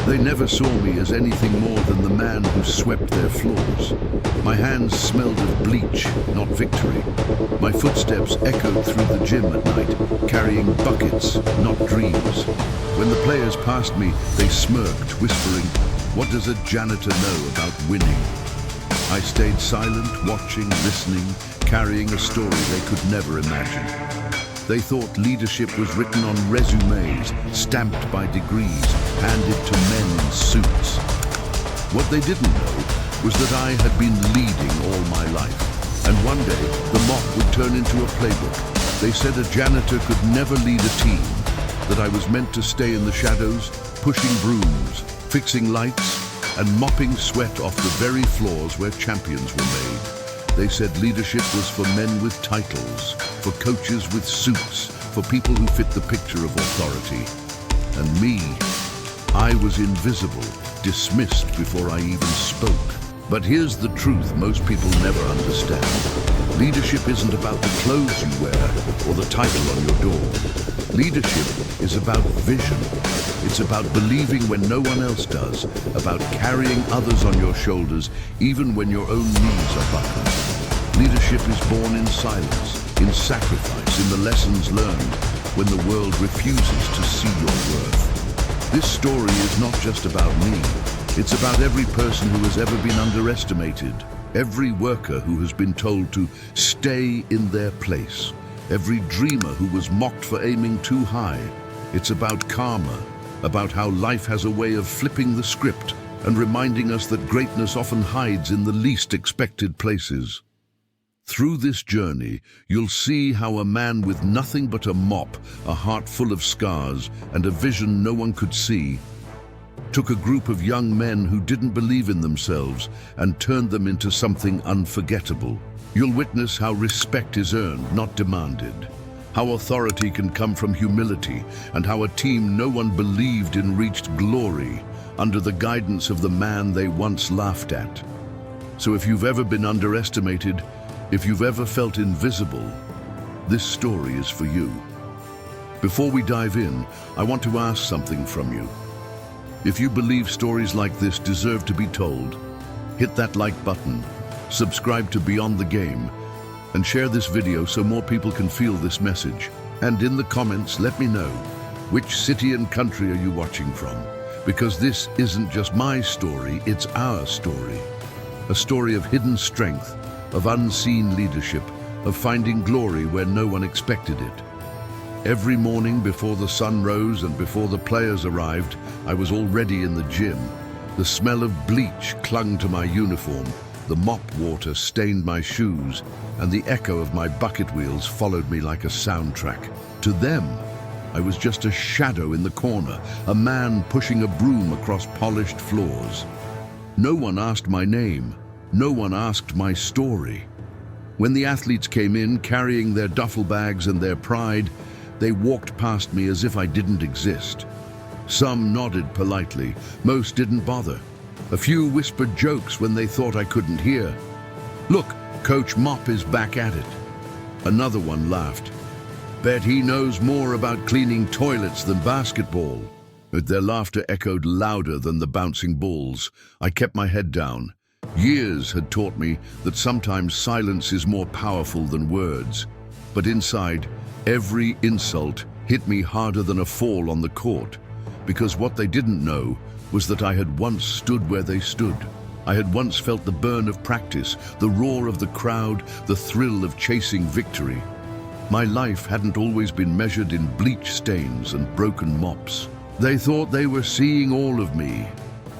They never saw me as anything more than the man who swept their floors. My hands smelled of bleach, not victory. My footsteps echoed through the gym at night, carrying buckets, not dreams. When the players passed me, they smirked, whispering, "What does a janitor know about winning?" I stayed silent, watching, listening, carrying a story they could never imagine. They thought leadership was written on resumes, stamped by degrees, handed to men in suits. What they didn't know was that I had been leading all my life. And one day, the mock would turn into a playbook. They said a janitor could never lead a team, that I was meant to stay in the shadows, pushing brooms, fixing lights, and mopping sweat off the very floors where champions were made. They said leadership was for men with titles, for coaches with suits, for people who fit the picture of authority. And me, I was invisible, dismissed before I even spoke. But here's the truth most people never understand. Leadership isn't about the clothes you wear or the title on your door. Leadership is about vision. It's about believing when no one else does, about carrying others on your shoulders even when your own knees are buckled. Leadership is born in silence, in sacrifice, in the lessons learned when the world refuses to see your worth. This story is not just about me. It's about every person who has ever been underestimated, every worker who has been told to stay in their place, every dreamer who was mocked for aiming too high. It's about karma, about how life has a way of flipping the script and reminding us that greatness often hides in the least expected places. Through this journey, you'll see how a man with nothing but a mop, a heart full of scars, and a vision no one could see, took a group of young men who didn't believe in themselves and turned them into something unforgettable. You'll witness how respect is earned, not demanded, how authority can come from humility, and how a team no one believed in reached glory under the guidance of the man they once laughed at. So if you've ever been underestimated, if you've ever felt invisible, this story is for you. Before we dive in, I want to ask something from you. If you believe stories like this deserve to be told, hit that like button, subscribe to Beyond the Game, and share this video so more people can feel this message. And in the comments, let me know, which city and country are you watching from? Because this isn't just my story, it's our story. A story of hidden strength, of unseen leadership, of finding glory where no one expected it. Every morning before the sun rose and before the players arrived, I was already in the gym. The smell of bleach clung to my uniform, the mop water stained my shoes, and the echo of my bucket wheels followed me like a soundtrack. To them, I was just a shadow in the corner, a man pushing a broom across polished floors. No one asked my name. No one asked my story. When the athletes came in carrying their duffel bags and their pride, they walked past me as if I didn't exist. Some nodded politely, most didn't bother. A few whispered jokes when they thought I couldn't hear. "Look, Coach Mop is back at it." Another one laughed. "Bet he knows more about cleaning toilets than basketball." But their laughter echoed louder than the bouncing balls. I kept my head down. Years had taught me that sometimes silence is more powerful than words. But inside, every insult hit me harder than a fall on the court, because what they didn't know was that I had once stood where they stood. I had once felt the burn of practice, the roar of the crowd, the thrill of chasing victory. My life hadn't always been measured in bleach stains and broken mops. They thought they were seeing all of me,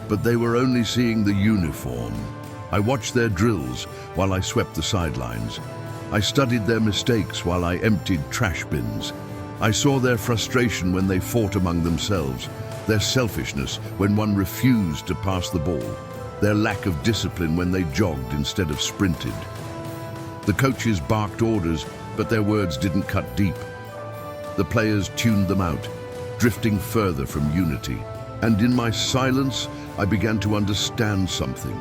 but they were only seeing the uniform. I watched their drills while I swept the sidelines. I studied their mistakes while I emptied trash bins. I saw their frustration when they fought among themselves, their selfishness when one refused to pass the ball, their lack of discipline when they jogged instead of sprinted. The coaches barked orders, but their words didn't cut deep. The players tuned them out, drifting further from unity. And in my silence, I began to understand something.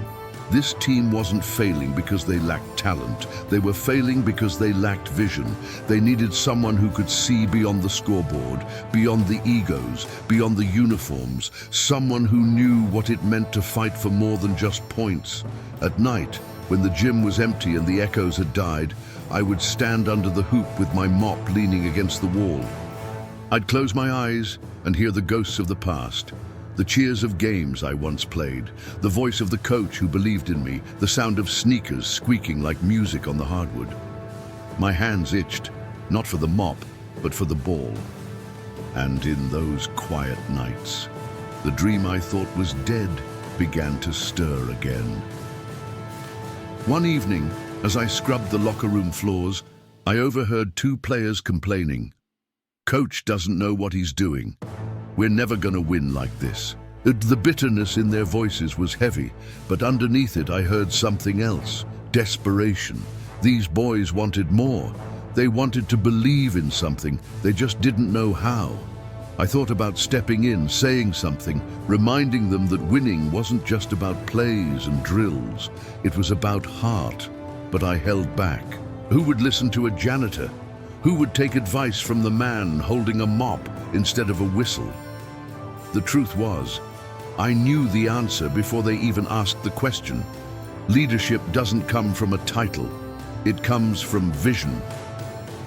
This team wasn't failing because they lacked talent. They were failing because they lacked vision. They needed someone who could see beyond the scoreboard, beyond the egos, beyond the uniforms, someone who knew what it meant to fight for more than just points. At night, when the gym was empty and the echoes had died, I would stand under the hoop with my mop leaning against the wall. I'd close my eyes and hear the ghosts of the past. The cheers of games I once played, the voice of the coach who believed in me, the sound of sneakers squeaking like music on the hardwood. My hands itched, not for the mop, but for the ball. And in those quiet nights, the dream I thought was dead began to stir again. One evening, as I scrubbed the locker room floors, I overheard two players complaining. "Coach doesn't know what he's doing. We're never going to win like this." The bitterness in their voices was heavy, but underneath it I heard something else. Desperation. These boys wanted more. They wanted to believe in something. They just didn't know how. I thought about stepping in, saying something, reminding them that winning wasn't just about plays and drills. It was about heart. But I held back. Who would listen to a janitor? Who would take advice from the man holding a mop instead of a whistle? The truth was, I knew the answer before they even asked the question. Leadership doesn't come from a title. It comes from vision.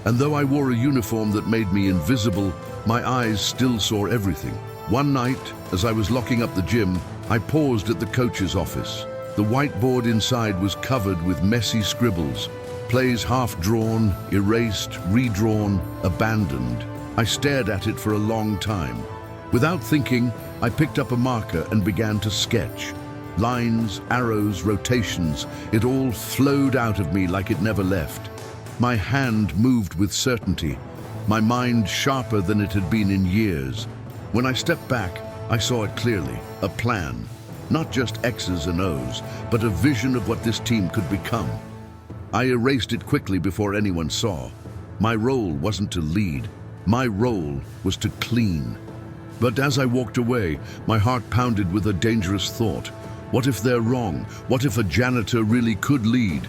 And though I wore a uniform that made me invisible, my eyes still saw everything. One night, as I was locking up the gym, I paused at the coach's office. The whiteboard inside was covered with messy scribbles, plays half-drawn, erased, redrawn, abandoned. I stared at it for a long time. Without thinking, I picked up a marker and began to sketch. Lines, arrows, rotations, it all flowed out of me like it never left. My hand moved with certainty, my mind sharper than it had been in years. When I stepped back, I saw it clearly, a plan. Not just X's and O's, but a vision of what this team could become. I erased it quickly before anyone saw. My role wasn't to lead. My role was to clean. But as I walked away, my heart pounded with a dangerous thought. What if they're wrong? What if a janitor really could lead?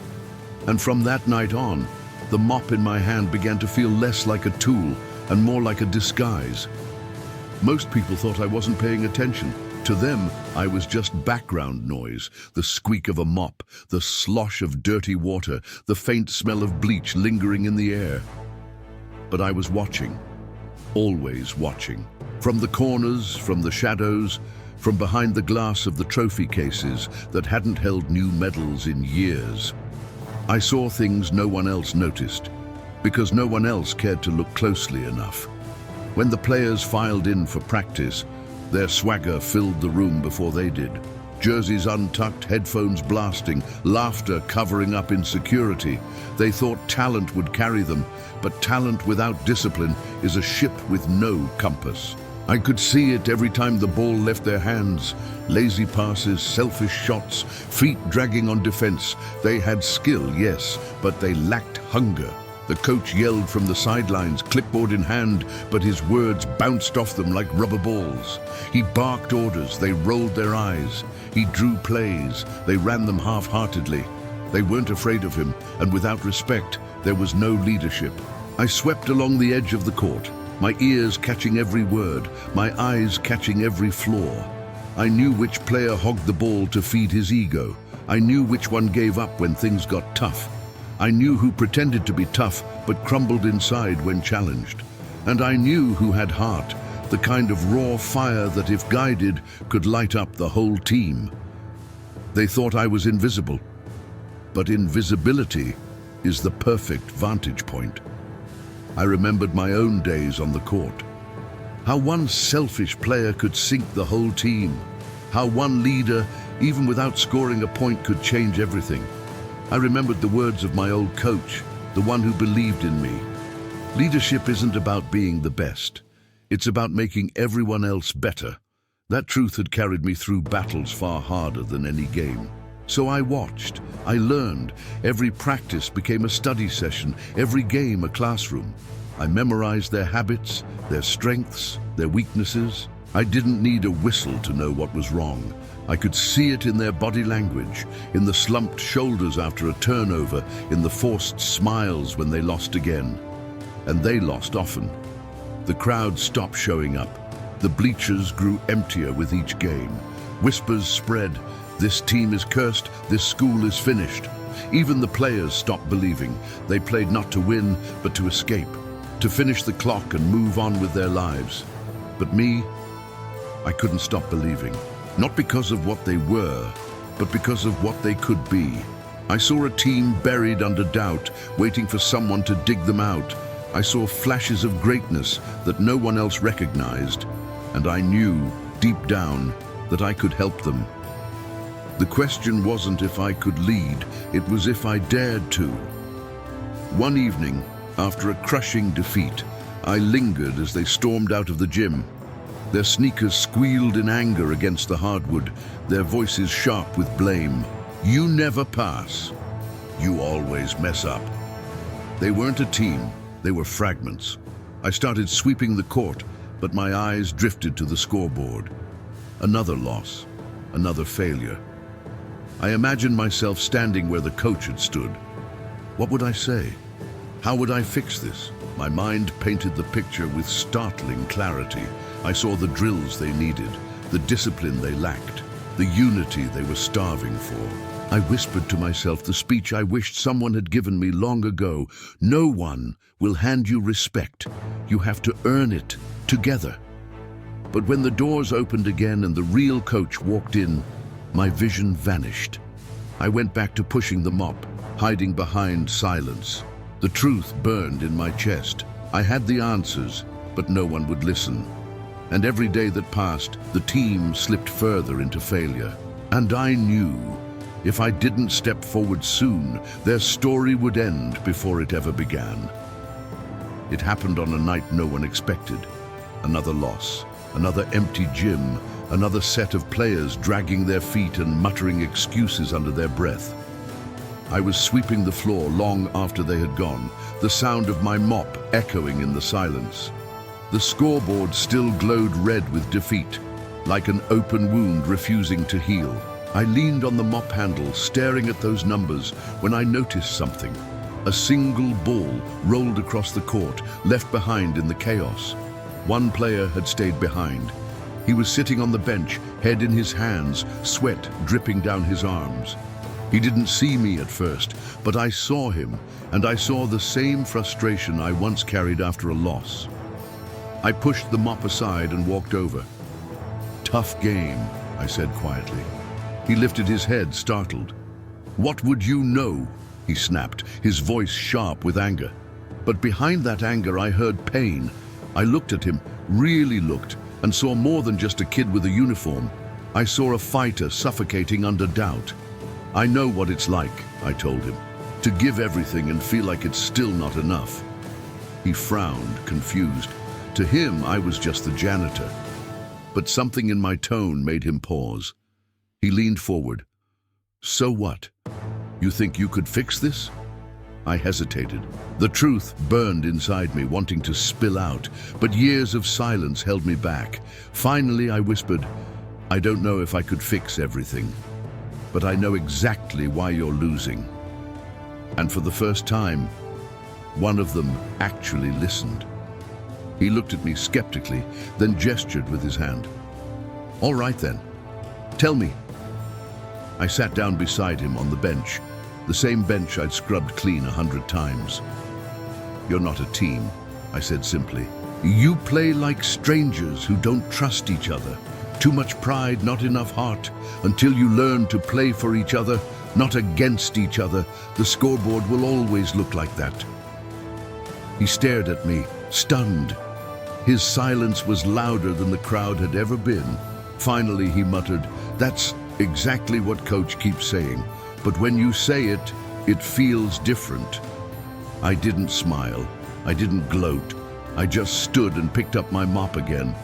And from that night on, the mop in my hand began to feel less like a tool and more like a disguise. Most people thought I wasn't paying attention. To them, I was just background noise, the squeak of a mop, the slosh of dirty water, the faint smell of bleach lingering in the air. But I was watching, always watching. From the corners, from the shadows, from behind the glass of the trophy cases that hadn't held new medals in years. I saw things no one else noticed, because no one else cared to look closely enough. When the players filed in for practice, their swagger filled the room before they did. Jerseys untucked, headphones blasting, laughter covering up insecurity. They thought talent would carry them, but talent without discipline is a ship with no compass. I could see it every time the ball left their hands. Lazy passes, selfish shots, feet dragging on defense. They had skill, yes, but they lacked hunger. The coach yelled from the sidelines, clipboard in hand, but his words bounced off them like rubber balls. He barked orders, they rolled their eyes. He drew plays, they ran them half-heartedly. They weren't afraid of him, and without respect, there was no leadership. I swept along the edge of the court, my ears catching every word, my eyes catching every flaw. I knew which player hogged the ball to feed his ego. I knew which one gave up when things got tough. I knew who pretended to be tough but crumbled inside when challenged. And I knew who had heart, the kind of raw fire that, if guided, could light up the whole team. They thought I was invisible, but invisibility is the perfect vantage point. I remembered my own days on the court. How one selfish player could sink the whole team. How one leader, even without scoring a point, could change everything. I remembered the words of my old coach, the one who believed in me. Leadership isn't about being the best. It's about making everyone else better. That truth had carried me through battles far harder than any game. So I watched, I learned. Every practice became a study session, every game a classroom. I memorized their habits, their strengths, their weaknesses. I didn't need a whistle to know what was wrong. I could see it in their body language, in the slumped shoulders after a turnover, in the forced smiles when they lost again. And they lost often. The crowd stopped showing up. The bleachers grew emptier with each game. Whispers spread, "This team is cursed, this school is finished." Even the players stopped believing. They played not to win, but to escape, to finish the clock and move on with their lives. But me, I couldn't stop believing. Not because of what they were, but because of what they could be. I saw a team buried under doubt, waiting for someone to dig them out. I saw flashes of greatness that no one else recognized, and I knew, deep down, that I could help them. The question wasn't if I could lead, it was if I dared to. One evening, after a crushing defeat, I lingered as they stormed out of the gym. Their sneakers squealed in anger against the hardwood, their voices sharp with blame. "You never pass. You always mess up." They weren't a team, they were fragments. I started sweeping the court, but my eyes drifted to the scoreboard. Another loss, another failure. I imagined myself standing where the coach had stood. What would I say? How would I fix this? My mind painted the picture with startling clarity. I saw the drills they needed, the discipline they lacked, the unity they were starving for. I whispered to myself the speech I wished someone had given me long ago. No one will hand you respect. You have to earn it together. But when the doors opened again and the real coach walked in, my vision vanished. I went back to pushing the mop, hiding behind silence. The truth burned in my chest. I had the answers, but no one would listen. And every day that passed, the team slipped further into failure. And I knew, if I didn't step forward soon, their story would end before it ever began. It happened on a night no one expected. Another loss, another empty gym, another set of players dragging their feet and muttering excuses under their breath. I was sweeping the floor long after they had gone, the sound of my mop echoing in the silence. The scoreboard still glowed red with defeat, like an open wound refusing to heal. I leaned on the mop handle, staring at those numbers, when I noticed something. A single ball rolled across the court, left behind in the chaos. One player had stayed behind. He was sitting on the bench, head in his hands, sweat dripping down his arms. He didn't see me at first, but I saw him, and I saw the same frustration I once carried after a loss. I pushed the mop aside and walked over. "Tough game," I said quietly. He lifted his head, startled. "What would you know?" he snapped, his voice sharp with anger. But behind that anger I heard pain. I looked at him, really looked, and saw more than just a kid with a uniform. I saw a fighter suffocating under doubt. "I know what it's like," I told him, "to give everything and feel like it's still not enough." He frowned, confused. To him, I was just the janitor. But something in my tone made him pause. He leaned forward. "So what? You think you could fix this?" I hesitated. The truth burned inside me, wanting to spill out, but years of silence held me back. Finally, I whispered, "I don't know if I could fix everything, but I know exactly why you're losing." And for the first time, one of them actually listened. He looked at me skeptically, then gestured with his hand. "All right then, tell me." I sat down beside him on the bench, the same bench I'd scrubbed clean 100 times. "You're not a team," I said simply. "You play like strangers who don't trust each other. Too much pride, not enough heart. Until you learn to play for each other, not against each other, the scoreboard will always look like that." He stared at me, stunned. His silence was louder than the crowd had ever been. Finally, he muttered, "That's exactly what Coach keeps saying. But when you say it, it feels different." I didn't smile. I didn't gloat. I just stood and picked up my mop again.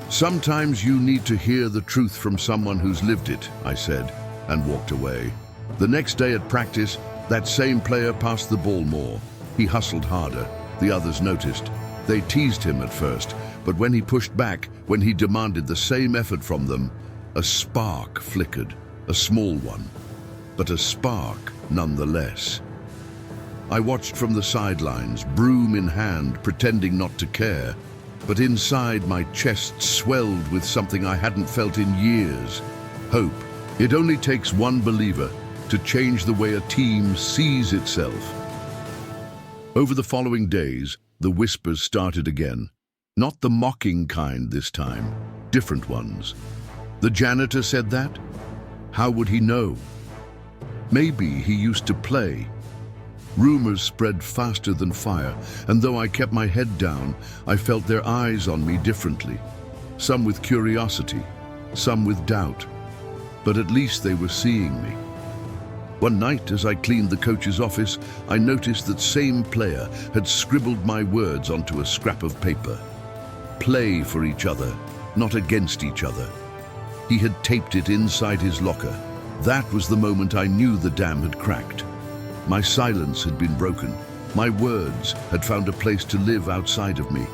"Sometimes you need to hear the truth from someone who's lived it," I said, and walked away. The next day at practice, that same player passed the ball more. He hustled harder. The others noticed. They teased him at first, But when he pushed back, when he demanded the same effort from them, a spark flickered, a small one, but a spark nonetheless. I watched from the sidelines, broom in hand, pretending not to care, but inside my chest swelled with something I hadn't felt in years. Hope. It only takes one believer to change the way a team sees itself. Over the following days, the whispers started again. Not the mocking kind this time, different ones. The janitor said that? How would he know? Maybe he used to play. Rumors spread faster than fire, and though I kept my head down, I felt their eyes on me differently. Some with curiosity, some with doubt. But at least they were seeing me. One night, as I cleaned the coach's office, I noticed that same player had scribbled my words onto a scrap of paper. Play for each other, not against each other. He had taped it inside his locker. That was the moment I knew the dam had cracked. My silence had been broken. My words had found a place to live outside of me.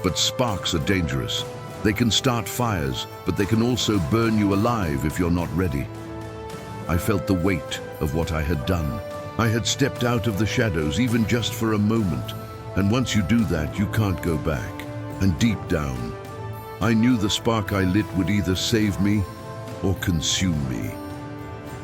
But sparks are dangerous. They can start fires, but they can also burn you alive if you're not ready. I felt the weight of what I had done. I had stepped out of the shadows even just for a moment. And once you do that, you can't go back. And deep down, I knew the spark I lit would either save me or consume me.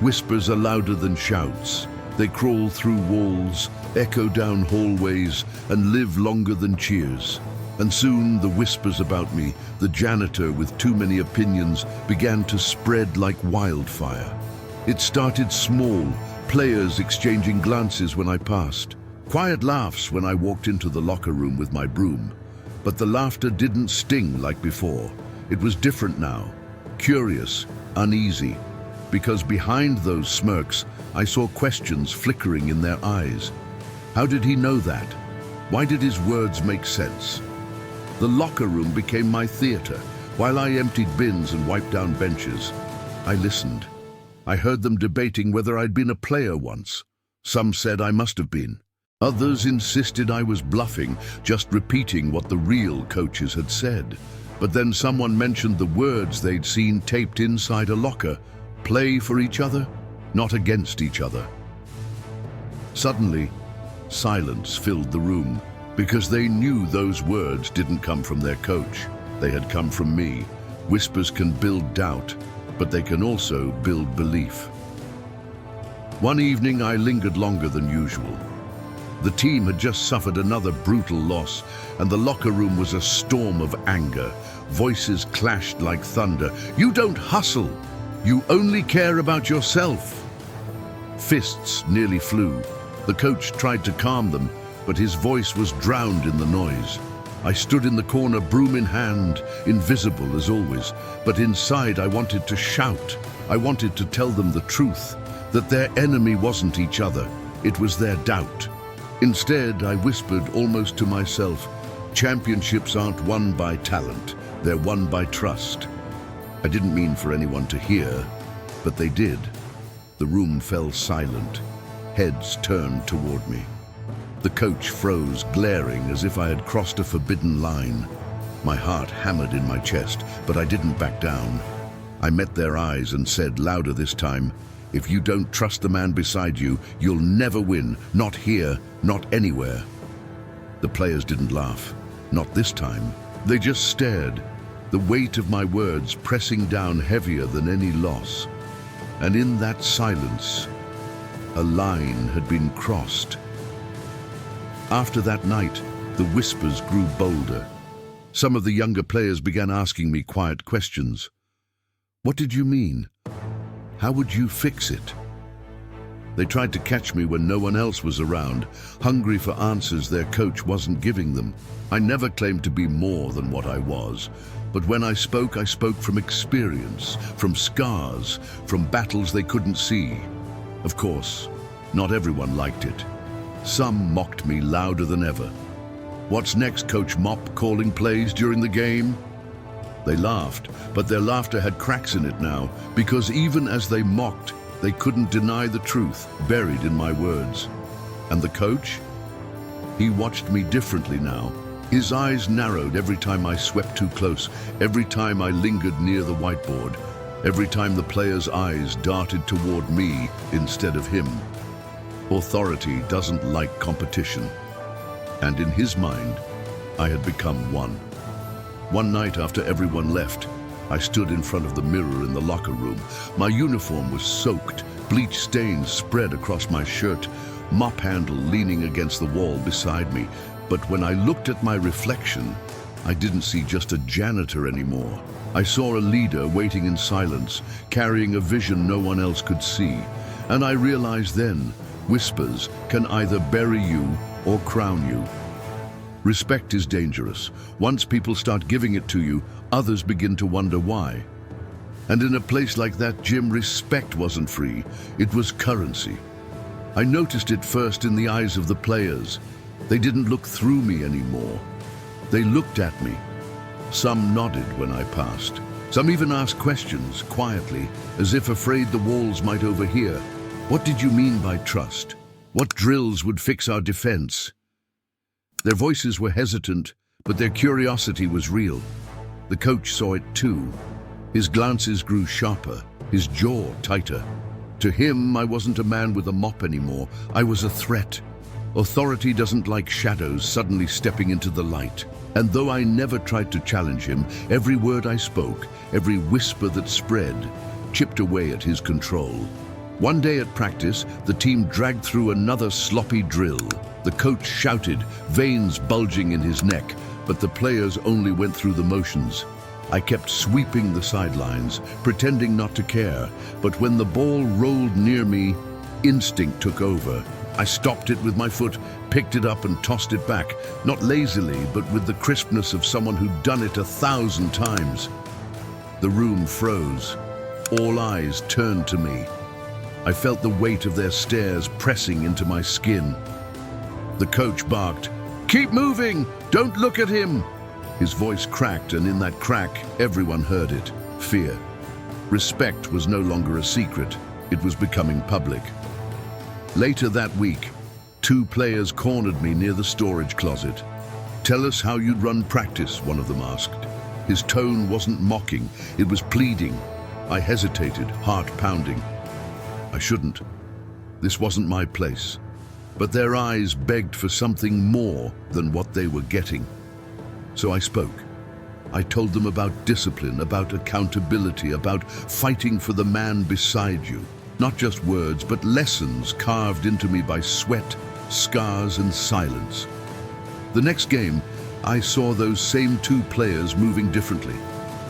Whispers are louder than shouts. They crawl through walls, echo down hallways, and live longer than cheers. And soon the whispers about me, the janitor with too many opinions, began to spread like wildfire. It started small, players exchanging glances when I passed, quiet laughs when I walked into the locker room with my broom. But the laughter didn't sting like before. It was different now, curious, uneasy. Because behind those smirks, I saw questions flickering in their eyes. How did he know that? Why did his words make sense? The locker room became my theater. While I emptied bins and wiped down benches, I listened. I heard them debating whether I'd been a player once. Some said I must have been. Others insisted I was bluffing, just repeating what the real coaches had said. But then someone mentioned the words they'd seen taped inside a locker. Play for each other, not against each other. Suddenly, silence filled the room, because they knew those words didn't come from their coach. They had come from me. Whispers can build doubt, but they can also build belief. One evening, I lingered longer than usual. The team had just suffered another brutal loss, and the locker room was a storm of anger. Voices clashed like thunder. You don't hustle. You only care about yourself. Fists nearly flew. The coach tried to calm them, but his voice was drowned in the noise. I stood in the corner, broom in hand, invisible as always, but inside I wanted to shout. I wanted to tell them the truth, that their enemy wasn't each other, it was their doubt. Instead, I whispered almost to myself, championships aren't won by talent, they're won by trust. I didn't mean for anyone to hear, but they did. The room fell silent. Heads turned toward me. The coach froze, glaring as if I had crossed a forbidden line. My heart hammered in my chest, but I didn't back down. I met their eyes and said, louder this time, if you don't trust the man beside you, you'll never win, not here, not anywhere. The players didn't laugh, not this time. They just stared, the weight of my words pressing down heavier than any loss. And in that silence, a line had been crossed. After that night, the whispers grew bolder. Some of the younger players began asking me quiet questions. What did you mean? How would you fix it? They tried to catch me when no one else was around, hungry for answers their coach wasn't giving them. I never claimed to be more than what I was, but when I spoke from experience, from scars, from battles they couldn't see. Of course, not everyone liked it. Some mocked me louder than ever. What's next, Coach Mop, calling plays during the game? They laughed, but their laughter had cracks in it now, because even as they mocked, they couldn't deny the truth buried in my words. And the coach? He watched me differently now. His eyes narrowed every time I swept too close, every time I lingered near the whiteboard, every time the player's eyes darted toward me instead of him. Authority doesn't like competition, and in his mind, I had become one. One night after everyone left, I stood in front of the mirror in the locker room. My uniform was soaked, bleach stains spread across my shirt, mop handle leaning against the wall beside me. But when I looked at my reflection, I didn't see just a janitor anymore. I saw a leader waiting in silence, carrying a vision no one else could see. And I realized then, whispers can either bury you or crown you. Respect is dangerous. Once people start giving it to you, others begin to wonder why. And in a place like that gym, respect wasn't free, it was currency. I noticed it first in the eyes of the players. They didn't look through me anymore. They looked at me. Some nodded when I passed. Some even asked questions, quietly, as if afraid the walls might overhear. What did you mean by trust? What drills would fix our defense? Their voices were hesitant, but their curiosity was real. The coach saw it too. His glances grew sharper, his jaw tighter. To him, I wasn't a man with a mop anymore. I was a threat. Authority doesn't like shadows suddenly stepping into the light. And though I never tried to challenge him, every word I spoke, every whisper that spread, chipped away at his control. One day at practice, the team dragged through another sloppy drill. The coach shouted, veins bulging in his neck, but the players only went through the motions. I kept sweeping the sidelines, pretending not to care, but when the ball rolled near me, instinct took over. I stopped it with my foot, picked it up and tossed it back, not lazily, but with the crispness of someone who'd done it 1,000 times. The room froze. All eyes turned to me. I felt the weight of their stares pressing into my skin. The coach barked, "Keep moving! Don't look at him!" His voice cracked, and in that crack, everyone heard it. Fear. Respect was no longer a secret. It was becoming public. Later that week, 2 players cornered me near the storage closet. "Tell us how you'd run practice," one of them asked. His tone wasn't mocking, it was pleading. I hesitated, heart pounding. I shouldn't. This wasn't my place. But their eyes begged for something more than what they were getting. So I spoke. I told them about discipline, about accountability, about fighting for the man beside you. Not just words, but lessons carved into me by sweat, scars, and silence. The next game, I saw those same 2 players moving differently.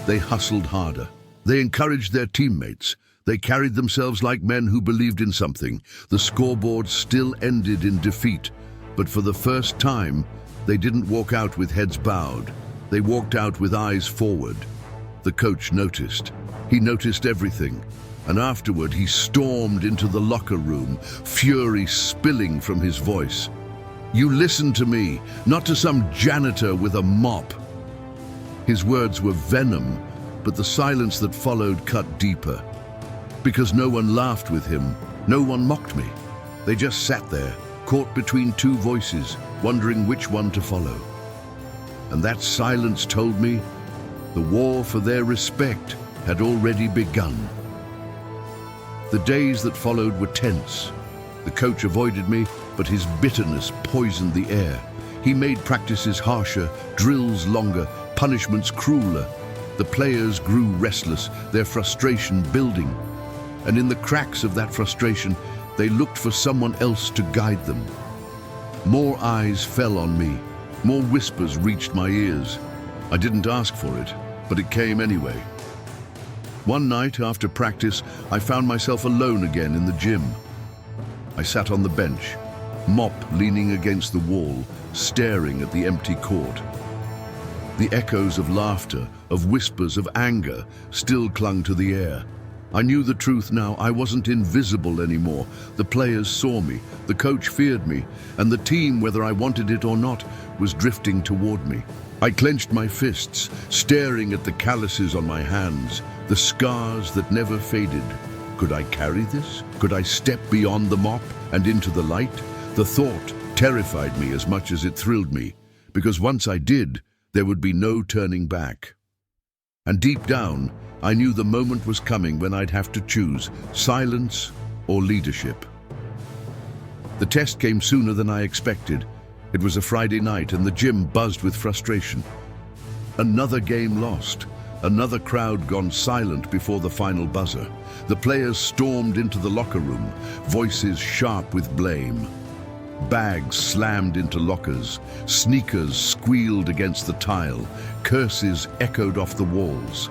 They hustled harder. They encouraged their teammates. They carried themselves like men who believed in something. The scoreboard still ended in defeat, but for the first time, they didn't walk out with heads bowed. They walked out with eyes forward. The coach noticed. He noticed everything. And afterward, he stormed into the locker room, fury spilling from his voice. "You listen to me, not to some janitor with a mop." His words were venom, but the silence that followed cut deeper. Because no one laughed with him, no one mocked me. They just sat there, caught between 2 voices, wondering which one to follow. And that silence told me the war for their respect had already begun. The days that followed were tense. The coach avoided me, but his bitterness poisoned the air. He made practices harsher, drills longer, punishments crueler. The players grew restless, their frustration building. And in the cracks of that frustration, they looked for someone else to guide them. More eyes fell on me. More whispers reached my ears. I didn't ask for it, but it came anyway. One night after practice, I found myself alone again in the gym. I sat on the bench, mop leaning against the wall, staring at the empty court. The echoes of laughter, of whispers, of anger still clung to the air. I knew the truth now. I wasn't invisible anymore. The players saw me, the coach feared me, and the team, whether I wanted it or not, was drifting toward me. I clenched my fists, staring at the calluses on my hands, the scars that never faded. Could I carry this? Could I step beyond the mop and into the light? The thought terrified me as much as it thrilled me. because once I did, there would be no turning back. And deep down, I knew the moment was coming when I'd have to choose silence or leadership. The test came sooner than I expected. It was a Friday night and the gym buzzed with frustration. Another game lost, another crowd gone silent before the final buzzer. The players stormed into the locker room, voices sharp with blame. Bags slammed into lockers, sneakers squealed against the tile, curses echoed off the walls.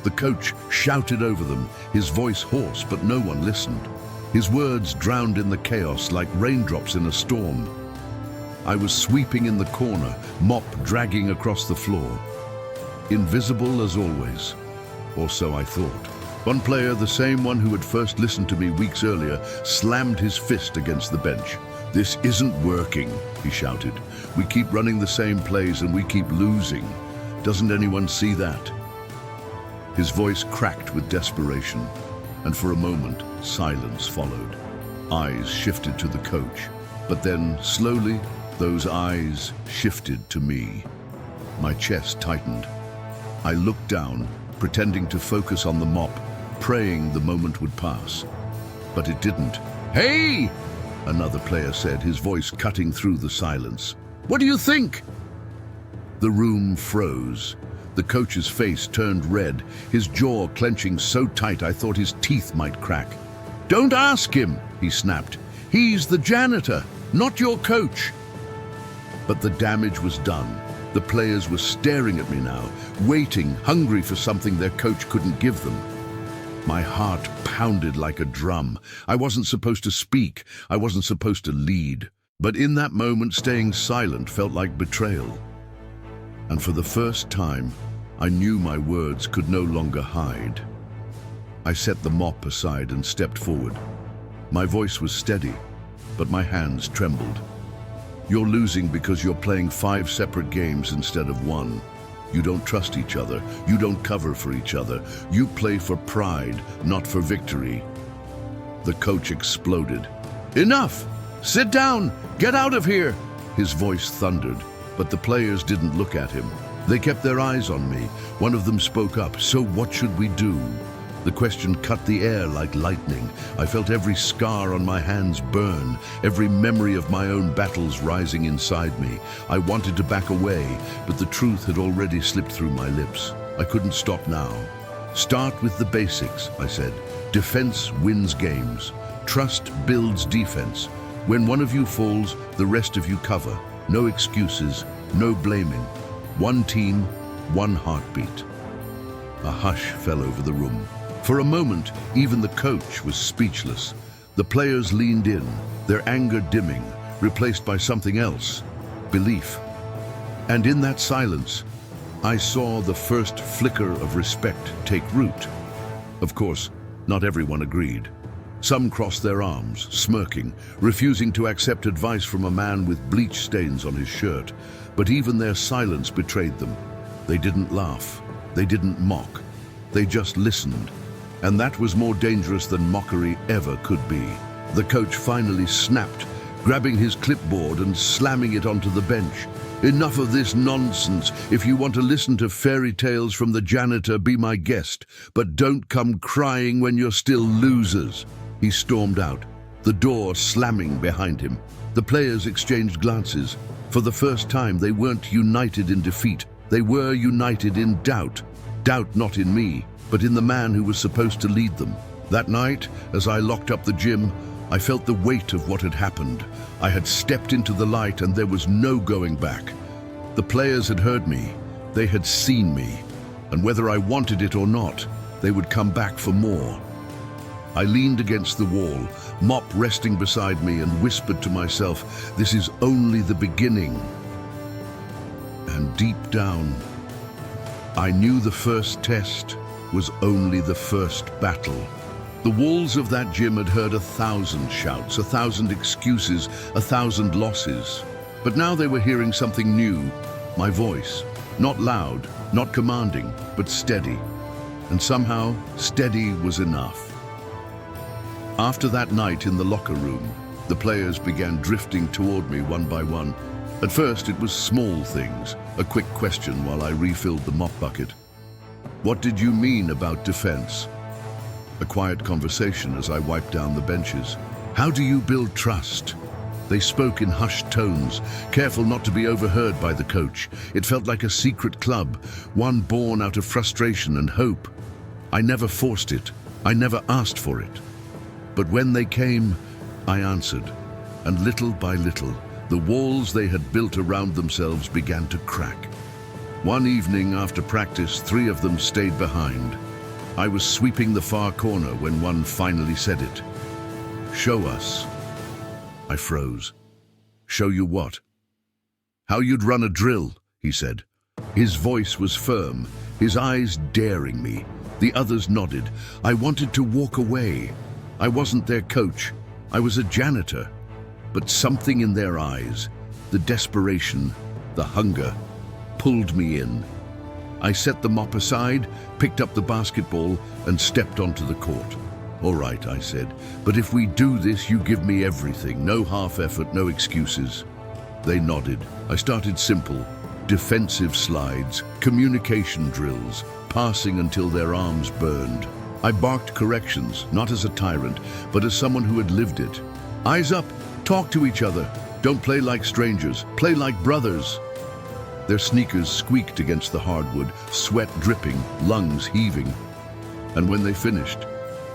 The coach shouted over them, his voice hoarse, but no one listened. His words drowned in the chaos like raindrops in a storm. I was sweeping in the corner, mop dragging across the floor. Invisible as always, or so I thought. One player, the same one who had first listened to me weeks earlier, slammed his fist against the bench. "This isn't working," he shouted. "We keep running the same plays and we keep losing. Doesn't anyone see that?" His voice cracked with desperation, and for a moment, silence followed. Eyes shifted to the coach, but then, slowly, those eyes shifted to me. My chest tightened. I looked down, pretending to focus on the mop, praying the moment would pass. But it didn't. "Hey!" another player said, his voice cutting through the silence. "What do you think?" The room froze. The coach's face turned red, his jaw clenching so tight I thought his teeth might crack. "Don't ask him," he snapped. "He's the janitor, not your coach." But the damage was done. The players were staring at me now, waiting, hungry for something their coach couldn't give them. My heart pounded like a drum. I wasn't supposed to speak. I wasn't supposed to lead. But in that moment, staying silent felt like betrayal. And for the first time, I knew my words could no longer hide. I set the mop aside and stepped forward. My voice was steady, but my hands trembled. "You're losing because you're playing 5 separate games instead of 1. You don't trust each other. You don't cover for each other. You play for pride, not for victory." The coach exploded. "Enough! Sit down! Get out of here!" His voice thundered, but the players didn't look at him. They kept their eyes on me. One of them spoke up. "So what should we do?" The question cut the air like lightning. I felt every scar on my hands burn, every memory of my own battles rising inside me. I wanted to back away, but the truth had already slipped through my lips. I couldn't stop now. "Start with the basics," I said. "Defense wins games. Trust builds defense. When one of you falls, the rest of you cover. No excuses, no blaming. One team, one heartbeat." A hush fell over the room. For a moment, even the coach was speechless. The players leaned in, their anger dimming, replaced by something else, belief. And in that silence, I saw the first flicker of respect take root. Of course, not everyone agreed. Some crossed their arms, smirking, refusing to accept advice from a man with bleach stains on his shirt. But even their silence betrayed them. They didn't laugh. They didn't mock. They just listened. And that was more dangerous than mockery ever could be. The coach finally snapped, grabbing his clipboard and slamming it onto the bench. "Enough of this nonsense. If you want to listen to fairy tales from the janitor, be my guest. But don't come crying when you're still losers." He stormed out, the door slamming behind him. The players exchanged glances. For the first time, they weren't united in defeat. They were united in doubt. Doubt not in me, but in the man who was supposed to lead them. That night, as I locked up the gym, I felt the weight of what had happened. I had stepped into the light and there was no going back. The players had heard me. They had seen me. And whether I wanted it or not, they would come back for more. I leaned against the wall, mop resting beside me, and whispered to myself, "This is only the beginning." And deep down, I knew the first test was only the first battle. The walls of that gym had heard 1,000 shouts, 1,000 excuses, 1,000 losses. But now they were hearing something new, my voice. Not loud, not commanding, but steady. And somehow, steady was enough. After that night in the locker room, the players began drifting toward me one by one. At first, it was small things, a quick question while I refilled the mop bucket. What did you mean about defense? A quiet conversation as I wiped down the benches. How do you build trust? They spoke in hushed tones, careful not to be overheard by the coach. It felt like a secret club, one born out of frustration and hope. I never forced it. I never asked for it. But when they came, I answered. And little by little, the walls they had built around themselves began to crack. One evening after practice, 3 of them stayed behind. I was sweeping the far corner when one finally said it. Show us. I froze. Show you what? How you'd run a drill, he said. His voice was firm, his eyes daring me. The others nodded. I wanted to walk away. I wasn't their coach. I was a janitor. But something in their eyes, the desperation, the hunger, pulled me in. I set the mop aside, picked up the basketball, and stepped onto the court. All right, I said, but if we do this, you give me everything. No half effort, no excuses. They nodded. I started simple. Defensive slides, communication drills, passing until their arms burned. I barked corrections, not as a tyrant, but as someone who had lived it. Eyes up, talk to each other. Don't play like strangers, play like brothers. Their sneakers squeaked against the hardwood, sweat dripping, lungs heaving. And when they finished,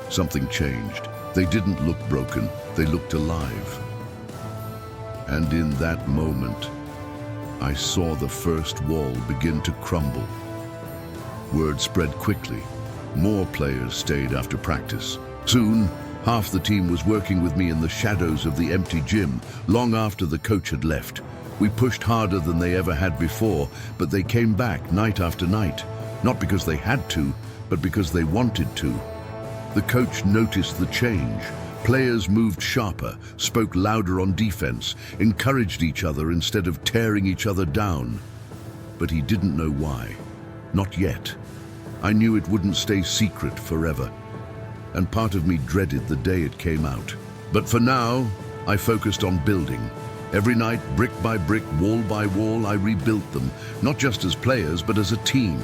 something changed. They didn't look broken, they looked alive. And in that moment, I saw the first wall begin to crumble. Word spread quickly. More players stayed after practice. Soon, half the team was working with me in the shadows of the empty gym, long after the coach had left. We pushed harder than they ever had before, but they came back night after night, not because they had to, but because they wanted to. The coach noticed the change. Players moved sharper, spoke louder on defense, encouraged each other instead of tearing each other down. But he didn't know why. Not yet. I knew it wouldn't stay secret forever. And part of me dreaded the day it came out. But for now, I focused on building. Every night, brick by brick, wall by wall, I rebuilt them, not just as players, but as a team.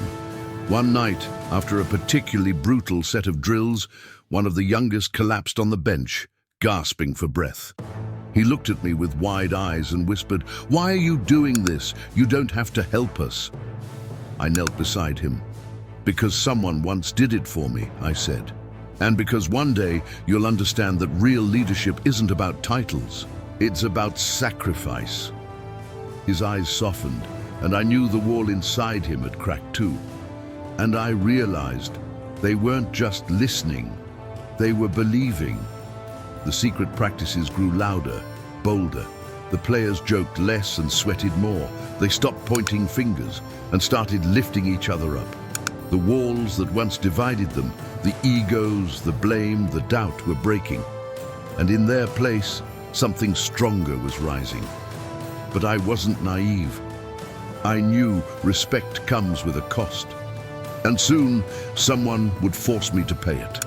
One night, after a particularly brutal set of drills, one of the youngest collapsed on the bench, gasping for breath. He looked at me with wide eyes and whispered, "Why are you doing this? You don't have to help us." I knelt beside him. "Because someone once did it for me," I said. "And because one day you'll understand that real leadership isn't about titles. It's about sacrifice." His eyes softened, and I knew the wall inside him had cracked too. And I realized they weren't just listening, they were believing. The secret practices grew louder, bolder. The players joked less and sweated more. They stopped pointing fingers and started lifting each other up. The walls that once divided them, the egos, the blame, the doubt were breaking. And in their place, something stronger was rising. But I wasn't naive. I knew respect comes with a cost. And soon, someone would force me to pay it.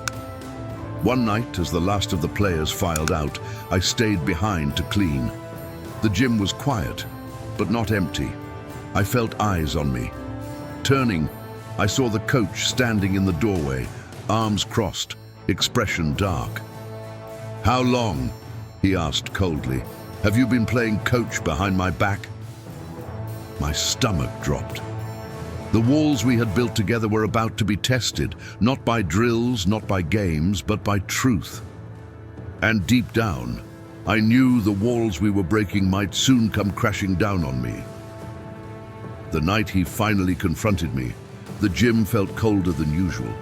One night, as the last of the players filed out, I stayed behind to clean. The gym was quiet, but not empty. I felt eyes on me. Turning, I saw the coach standing in the doorway, arms crossed, expression dark. "How long?" he asked coldly. "Have you been playing coach behind my back?" My stomach dropped. The walls we had built together were about to be tested, not by drills, not by games, but by truth. And deep down, I knew the walls we were breaking might soon come crashing down on me. The night he finally confronted me, the gym felt colder than usual.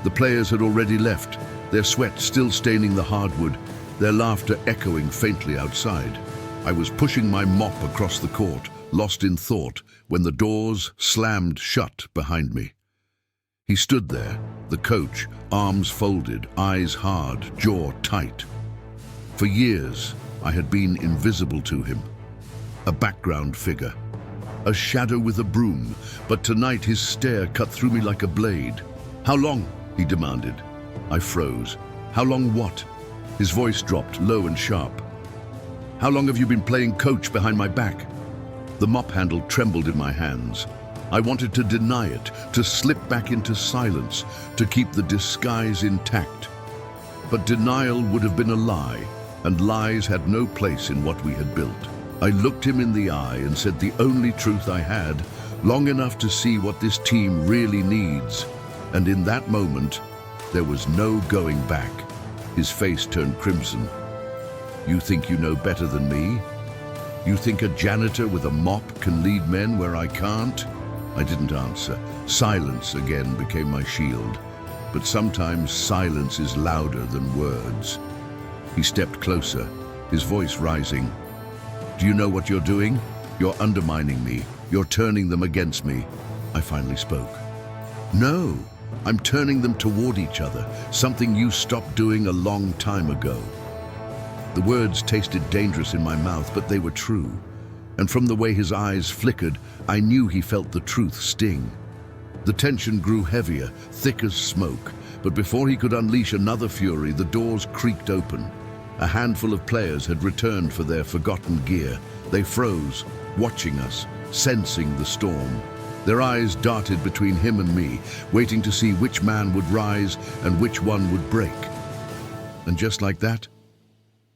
The players had already left, their sweat still staining the hardwood, their laughter echoing faintly outside. I was pushing my mop across the court, lost in thought, when the doors slammed shut behind me. He stood there, the coach, arms folded, eyes hard, jaw tight. For years, I had been invisible to him, a background figure, a shadow with a broom, but tonight his stare cut through me like a blade. "How long?" he demanded. I froze. "How long what?" His voice dropped, low and sharp. "How long have you been playing coach behind my back?" The mop handle trembled in my hands. I wanted to deny it, to slip back into silence, to keep the disguise intact. But denial would have been a lie, and lies had no place in what we had built. I looked him in the eye and said the only truth I had, long enough to see what this team really needs. And in that moment, there was no going back. His face turned crimson. You think you know better than me? You think a janitor with a mop can lead men where I can't? I didn't answer. Silence again became my shield. But sometimes silence is louder than words. He stepped closer, his voice rising. Do you know what you're doing? You're undermining me. You're turning them against me. I finally spoke. No, I'm turning them toward each other, something you stopped doing a long time ago. The words tasted dangerous in my mouth, but they were true. And from the way his eyes flickered, I knew he felt the truth sting. The tension grew heavier, thick as smoke, but before he could unleash another fury, the doors creaked open. A handful of players had returned for their forgotten gear. They froze, watching us, sensing the storm. Their eyes darted between him and me, waiting to see which man would rise and which one would break. And just like that,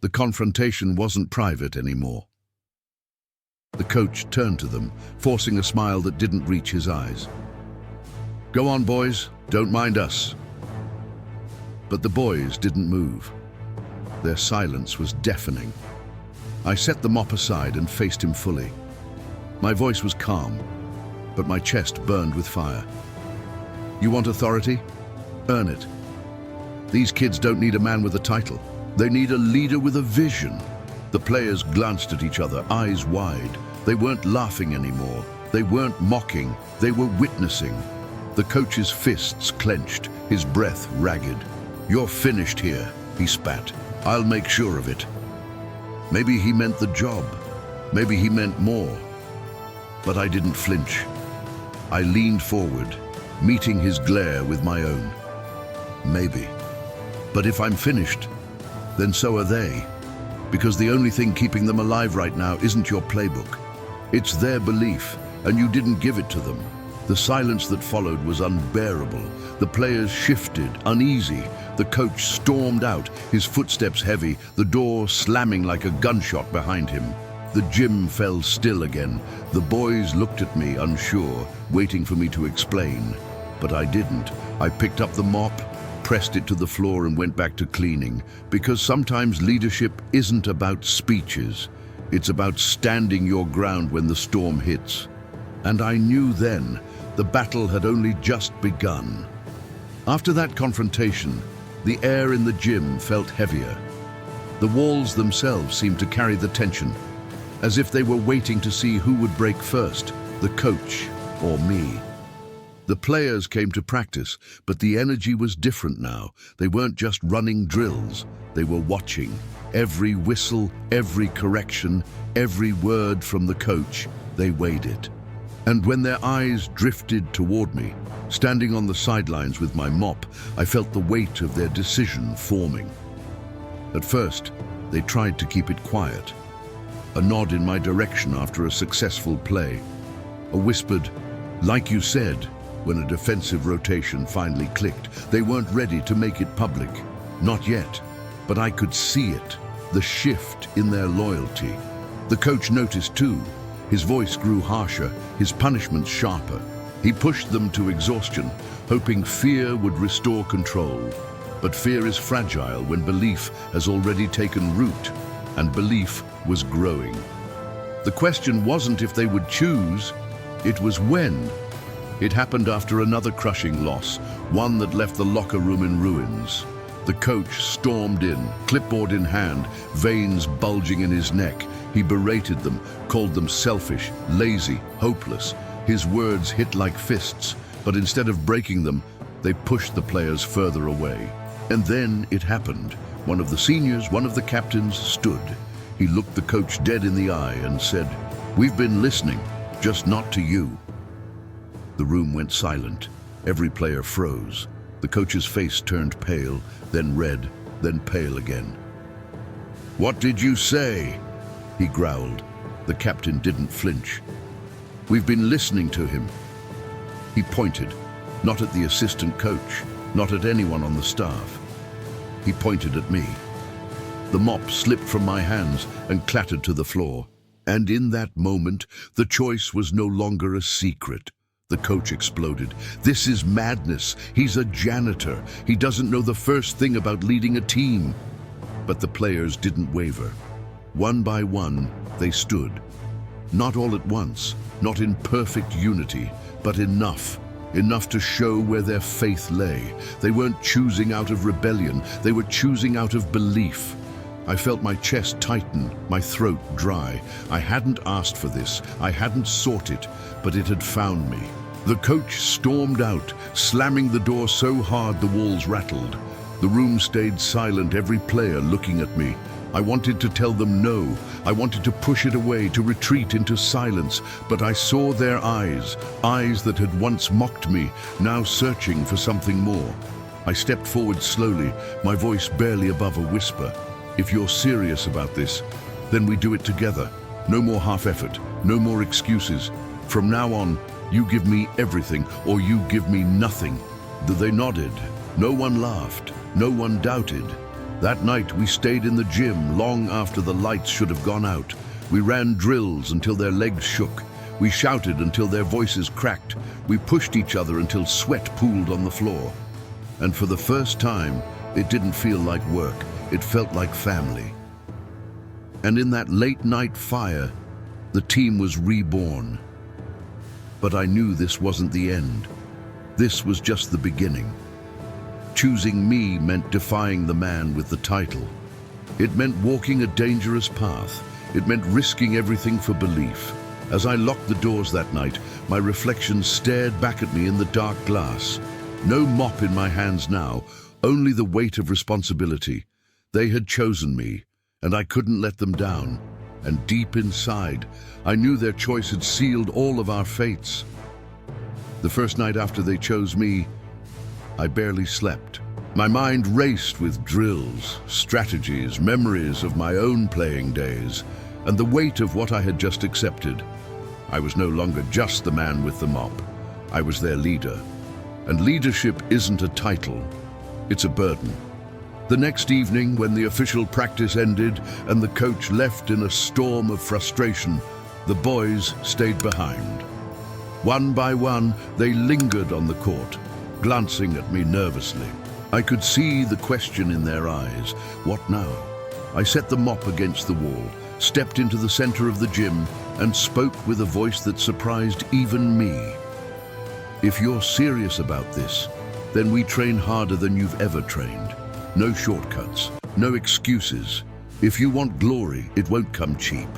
the confrontation wasn't private anymore. The coach turned to them, forcing a smile that didn't reach his eyes. Go on, boys, don't mind us. But the boys didn't move. Their silence was deafening. I set the mop aside and faced him fully. My voice was calm, but my chest burned with fire. You want authority? Earn it. These kids don't need a man with a title. They need a leader with a vision. The players glanced at each other, eyes wide. They weren't laughing anymore. They weren't mocking. They were witnessing. The coach's fists clenched, his breath ragged. You're finished here, he spat. I'll make sure of it. Maybe he meant the job. Maybe he meant more. But I didn't flinch. I leaned forward, meeting his glare with my own. Maybe. But if I'm finished, then so are they. Because the only thing keeping them alive right now isn't your playbook. It's their belief, and you didn't give it to them. The silence that followed was unbearable. The players shifted, uneasy. The coach stormed out, his footsteps heavy, the door slamming like a gunshot behind him. The gym fell still again. The boys looked at me, unsure, waiting for me to explain. But I didn't. I picked up the mop, pressed it to the floor and went back to cleaning. Because sometimes leadership isn't about speeches. It's about standing your ground when the storm hits. And I knew then the battle had only just begun. After that confrontation, the air in the gym felt heavier. The walls themselves seemed to carry the tension, as if they were waiting to see who would break first, the coach or me. The players came to practice, but the energy was different now. They weren't just running drills, they were watching. Every whistle, every correction, every word from the coach, they weighed it. And when their eyes drifted toward me, standing on the sidelines with my mop, I felt the weight of their decision forming. At first, they tried to keep it quiet. A nod in my direction after a successful play. A whispered, like you said, when a defensive rotation finally clicked. They weren't ready to make it public. Not yet. But I could see it, the shift in their loyalty. The coach noticed too. His voice grew harsher, his punishments sharper. He pushed them to exhaustion, hoping fear would restore control. But fear is fragile when belief has already taken root, and belief was growing. The question wasn't if they would choose, it was when. It happened after another crushing loss, one that left the locker room in ruins. The coach stormed in, clipboard in hand, veins bulging in his neck. He berated them, called them selfish, lazy, hopeless. His words hit like fists, but instead of breaking them, they pushed the players further away. And then it happened. One of the seniors, one of the captains, stood. He looked the coach dead in the eye and said, "We've been listening, just not to you." The room went silent. Every player froze. The coach's face turned pale, then red, then pale again. "What did you say?" he growled. The captain didn't flinch. "We've been listening to him." He pointed, not at the assistant coach, not at anyone on the staff. He pointed at me. The mop slipped from my hands and clattered to the floor. And in that moment, the choice was no longer a secret. The coach exploded. "This is madness. He's a janitor. He doesn't know the first thing about leading a team." But the players didn't waver. One by one, they stood. Not all at once, not in perfect unity, but enough to show where their faith lay. They weren't choosing out of rebellion, they were choosing out of belief. I felt my chest tighten, my throat dry. I hadn't asked for this, I hadn't sought it, but it had found me. The coach stormed out, slamming the door so hard the walls rattled. The room stayed silent, every player looking at me. I wanted to tell them no. I wanted to push it away, to retreat into silence, but I saw their eyes that had once mocked me, now searching for something more. I stepped forward slowly, my voice barely above a whisper. "If you're serious about this, then we do it together. No more half effort, no more excuses. From now on, you give me everything or you give me nothing." They nodded. No one laughed, no one doubted. That night we stayed in the gym long after the lights should have gone out. We ran drills until their legs shook. We shouted until their voices cracked. We pushed each other until sweat pooled on the floor. And for the first time, it didn't feel like work. It felt like family. And in that late night fire, the team was reborn. But I knew this wasn't the end. This was just the beginning. Choosing me meant defying the man with the title. It meant walking a dangerous path. It meant risking everything for belief. As I locked the doors that night, my reflection stared back at me in the dark glass. No mop in my hands now, only the weight of responsibility. They had chosen me, and I couldn't let them down. And deep inside, I knew their choice had sealed all of our fates. The first night after they chose me, I barely slept. My mind raced with drills, strategies, memories of my own playing days, and the weight of what I had just accepted. I was no longer just the man with the mop. I was their leader. And leadership isn't a title, it's a burden. The next evening, when the official practice ended and the coach left in a storm of frustration, the boys stayed behind. One by one, they lingered on the court, glancing at me nervously. I could see the question in their eyes. What now? I set the mop against the wall, stepped into the center of the gym, and spoke with a voice that surprised even me. "If you're serious about this, then we train harder than you've ever trained. No shortcuts, no excuses. If you want glory, it won't come cheap."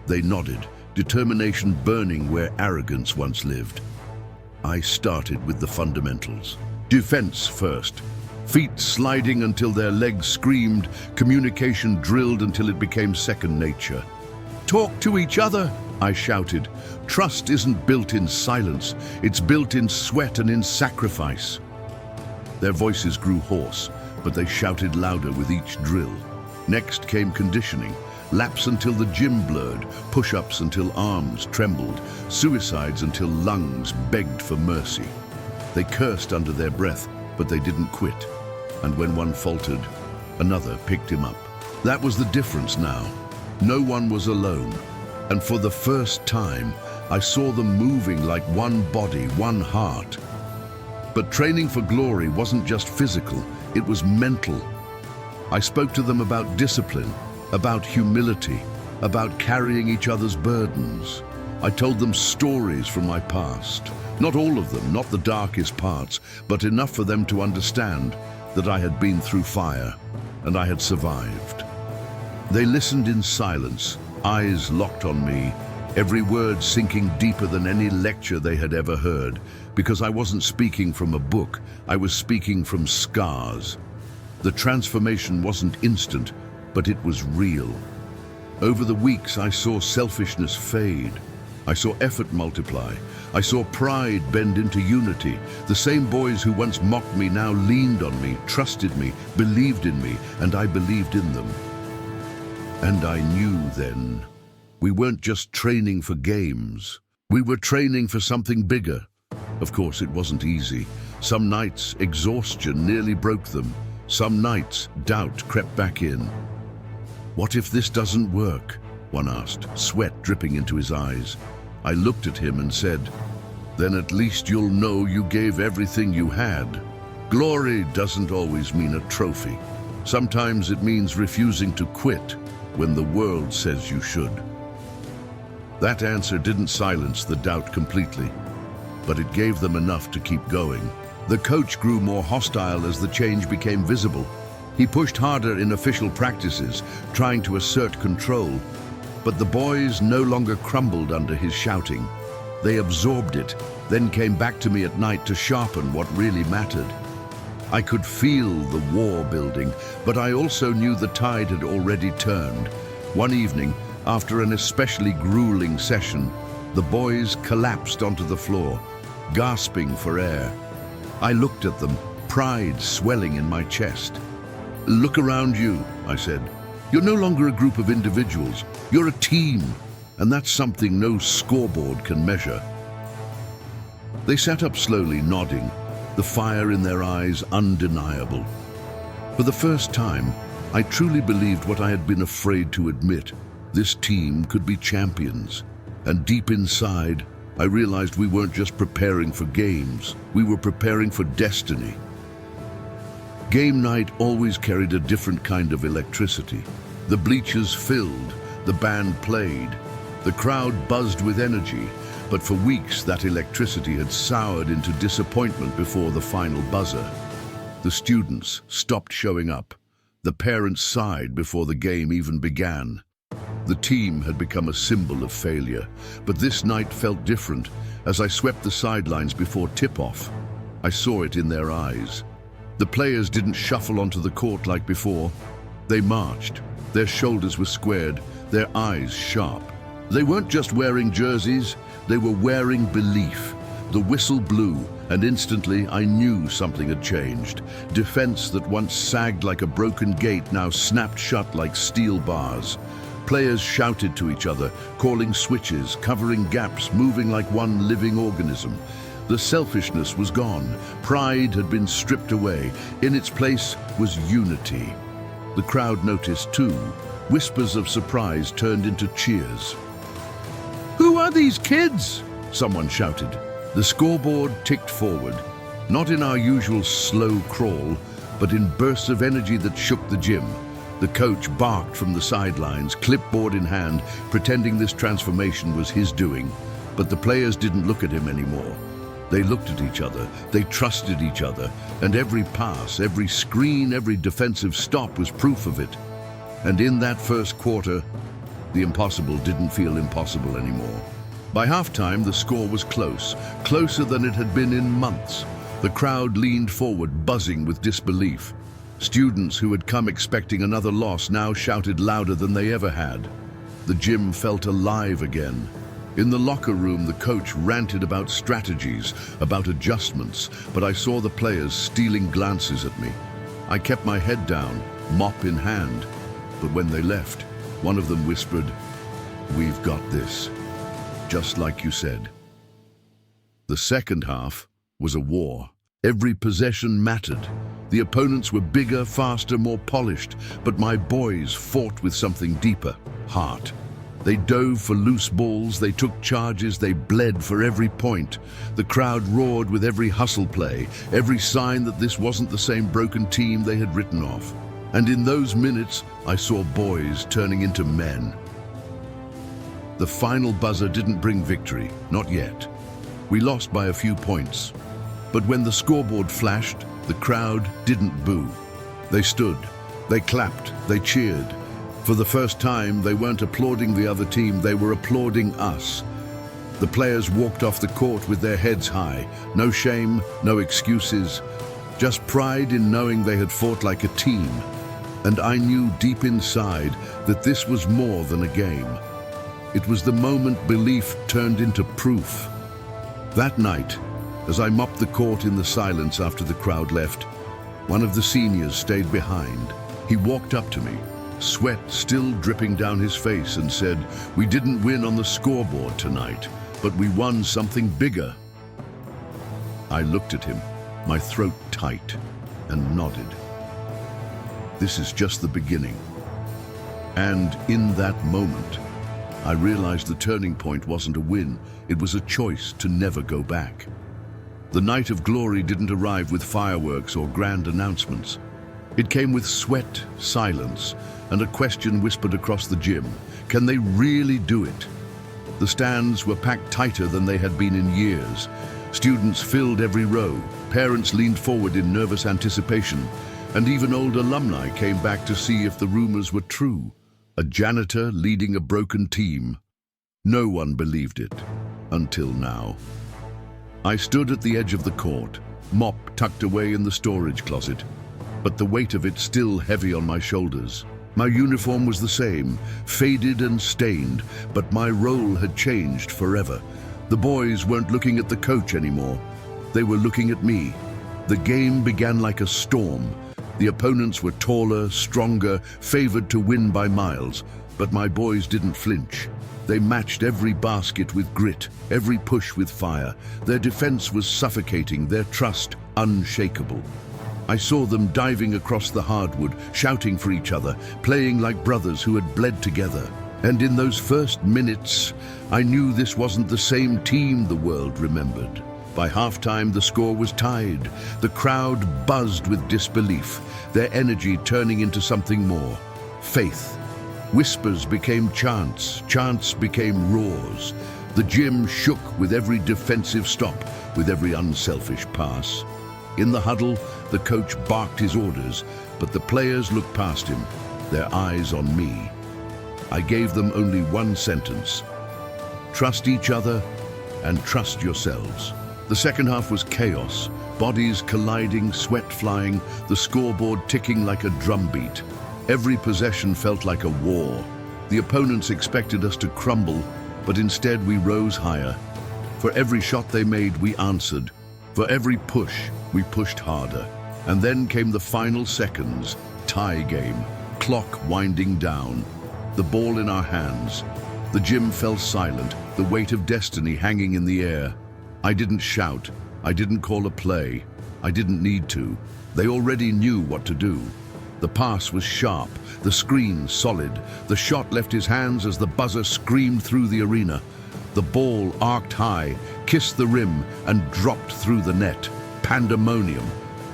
They nodded, determination burning where arrogance once lived. I started with the fundamentals. Defense first. Feet sliding until their legs screamed, communication drilled until it became second nature. "Talk to each other," I shouted. "Trust isn't built in silence, it's built in sweat and in sacrifice." Their voices grew hoarse, but they shouted louder with each drill. Next came conditioning. Laps until the gym blurred, push-ups until arms trembled, suicides until lungs begged for mercy. They cursed under their breath, but they didn't quit. And when one faltered, another picked him up. That was the difference now. No one was alone. And for the first time, I saw them moving like one body, one heart. But training for glory wasn't just physical, it was mental. I spoke to them about discipline, about humility, about carrying each other's burdens. I told them stories from my past. Not all of them, not the darkest parts, but enough for them to understand that I had been through fire and I had survived. They listened in silence, eyes locked on me, every word sinking deeper than any lecture they had ever heard, because I wasn't speaking from a book, I was speaking from scars. The transformation wasn't instant, but it was real. Over the weeks, I saw selfishness fade. I saw effort multiply. I saw pride bend into unity. The same boys who once mocked me now leaned on me, trusted me, believed in me, and I believed in them. And I knew then, We weren't just training for games. We were training for something bigger. Of course, it wasn't easy. Some nights, exhaustion nearly broke them. Some nights, doubt crept back in. "What if this doesn't work?" one asked, sweat dripping into his eyes. I looked at him and said, "Then at least you'll know you gave everything you had." Glory doesn't always mean a trophy. Sometimes it means refusing to quit when the world says you should. That answer didn't silence the doubt completely, but it gave them enough to keep going. The coach grew more hostile as the change became visible. He pushed harder in official practices, trying to assert control. But the boys no longer crumbled under his shouting. They absorbed it, then came back to me at night to sharpen what really mattered. I could feel the war building, but I also knew the tide had already turned. One evening, after an especially grueling session, the boys collapsed onto the floor, gasping for air. I looked at them, pride swelling in my chest. "Look around you," I said. "You're no longer a group of individuals. You're a team, and that's something no scoreboard can measure." They sat up slowly, nodding, the fire in their eyes undeniable. For the first time, I truly believed what I had been afraid to admit. This team could be champions. And deep inside, I realized we weren't just preparing for games, we were preparing for destiny. Game night always carried a different kind of electricity. The bleachers filled, the band played, the crowd buzzed with energy, but for weeks that electricity had soured into disappointment before the final buzzer. The students stopped showing up. The parents sighed before the game even began. The team had become a symbol of failure, but this night felt different. As I swept the sidelines before tip-off, I saw it in their eyes. The players didn't shuffle onto the court like before. They marched. Their shoulders were squared, their eyes sharp. They weren't just wearing jerseys, they were wearing belief. The whistle blew, and instantly I knew something had changed. Defense that once sagged like a broken gate now snapped shut like steel bars. Players shouted to each other, calling switches, covering gaps, moving like one living organism. The selfishness was gone. Pride had been stripped away. In its place was unity. The crowd noticed too. Whispers of surprise turned into cheers. "Who are these kids?" someone shouted. The scoreboard ticked forward, not in our usual slow crawl, but in bursts of energy that shook the gym. The coach barked from the sidelines, clipboard in hand, pretending this transformation was his doing. But the players didn't look at him anymore. They looked at each other, they trusted each other, and every pass, every screen, every defensive stop was proof of it. And in that first quarter, the impossible didn't feel impossible anymore. By halftime, the score was close, closer than it had been in months. The crowd leaned forward, buzzing with disbelief. Students who had come expecting another loss now shouted louder than they ever had. The gym felt alive again. In the locker room, the coach ranted about strategies, about adjustments, but I saw the players stealing glances at me. I kept my head down, mop in hand, but when they left, one of them whispered, "We've got this," just like you said. The second half was a war. Every possession mattered. The opponents were bigger, faster, more polished, but my boys fought with something deeper, heart. They dove for loose balls, they took charges, they bled for every point. The crowd roared with every hustle play, every sign that this wasn't the same broken team they had written off. And in those minutes, I saw boys turning into men. The final buzzer didn't bring victory, not yet. We lost by a few points. But when the scoreboard flashed, the crowd didn't boo. They stood, they clapped, they cheered. For the first time, they weren't applauding the other team, they were applauding us. The players walked off the court with their heads high. No shame, no excuses, just pride in knowing they had fought like a team. And I knew deep inside that this was more than a game. It was the moment belief turned into proof. That night, as I mopped the court in the silence after the crowd left, one of the seniors stayed behind. He walked up to me, sweat still dripping down his face, and said, "We didn't win on the scoreboard tonight, but we won something bigger." I looked at him, my throat tight, and nodded. This is just the beginning. And in that moment, I realized the turning point wasn't a win, it was a choice to never go back. The night of glory didn't arrive with fireworks or grand announcements. It came with sweat, silence, and a question whispered across the gym. Can they really do it? The stands were packed tighter than they had been in years. Students filled every row, parents leaned forward in nervous anticipation, and even old alumni came back to see if the rumors were true. A janitor leading a broken team. No one believed it, until now. I stood at the edge of the court, mop tucked away in the storage closet, but the weight of it still heavy on my shoulders. My uniform was the same, faded and stained, but my role had changed forever. The boys weren't looking at the coach anymore. They were looking at me. The game began like a storm. The opponents were taller, stronger, favored to win by miles, but my boys didn't flinch. They matched every basket with grit, every push with fire. Their defense was suffocating, their trust unshakable. I saw them diving across the hardwood, shouting for each other, playing like brothers who had bled together. And in those first minutes, I knew this wasn't the same team the world remembered. By halftime, the score was tied. The crowd buzzed with disbelief, their energy turning into something more. Faith. Whispers became chants, chants became roars. The gym shook with every defensive stop, with every unselfish pass. In the huddle, the coach barked his orders, but the players looked past him, their eyes on me. I gave them only one sentence. Trust each other and trust yourselves. The second half was chaos, bodies colliding, sweat flying, the scoreboard ticking like a drumbeat. Every possession felt like a war. The opponents expected us to crumble, but instead we rose higher. For every shot they made, we answered. For every push, we pushed harder. And then came the final seconds, tie game, clock winding down, the ball in our hands. The gym fell silent, the weight of destiny hanging in the air. I didn't shout, I didn't call a play, I didn't need to. They already knew what to do. The pass was sharp, the screen solid. The shot left his hands as the buzzer screamed through the arena. The ball arced high, kissed the rim, and dropped through the net. Pandemonium.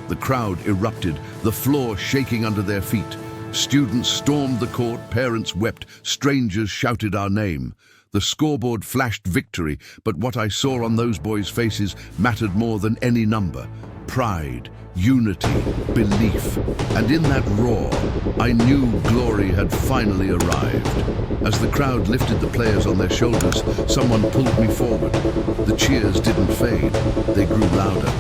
The crowd erupted, the floor shaking under their feet. Students stormed the court, parents wept, strangers shouted our name. The scoreboard flashed victory, but what I saw on those boys' faces mattered more than any number. Pride, unity, belief. And in that roar, I knew glory had finally arrived. As the crowd lifted the players on their shoulders, someone pulled me forward. The cheers didn't fade, they grew louder.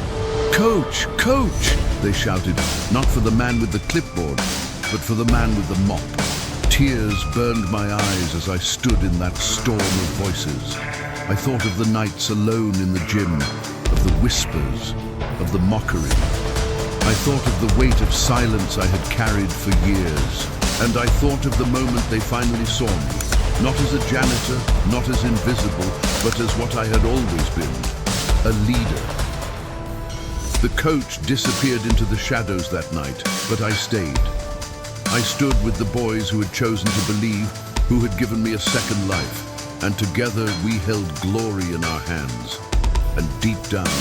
"Coach! Coach!" they shouted, not for the man with the clipboard, but for the man with the mop. Tears burned my eyes as I stood in that storm of voices. I thought of the nights alone in the gym, of the whispers, of the mockery. I thought of the weight of silence I had carried for years. And I thought of the moment they finally saw me, not as a janitor, not as invisible, but as what I had always been, a leader. The coach disappeared into the shadows that night, but I stayed. I stood with the boys who had chosen to believe, who had given me a second life, and together we held glory in our hands. And deep down,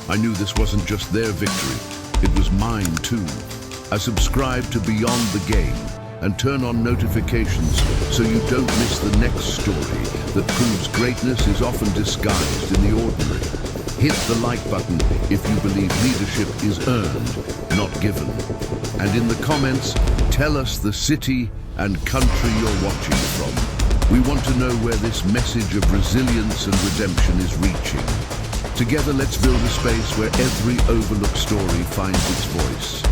I knew this wasn't just their victory, it was mine too. I subscribed to Beyond the Game and turn on notifications so you don't miss the next story that proves greatness is often disguised in the ordinary. Hit the like button if you believe leadership is earned, not given. And in the comments, tell us the city and country you're watching from. We want to know where this message of resilience and redemption is reaching. Together, let's build a space where every overlooked story finds its voice.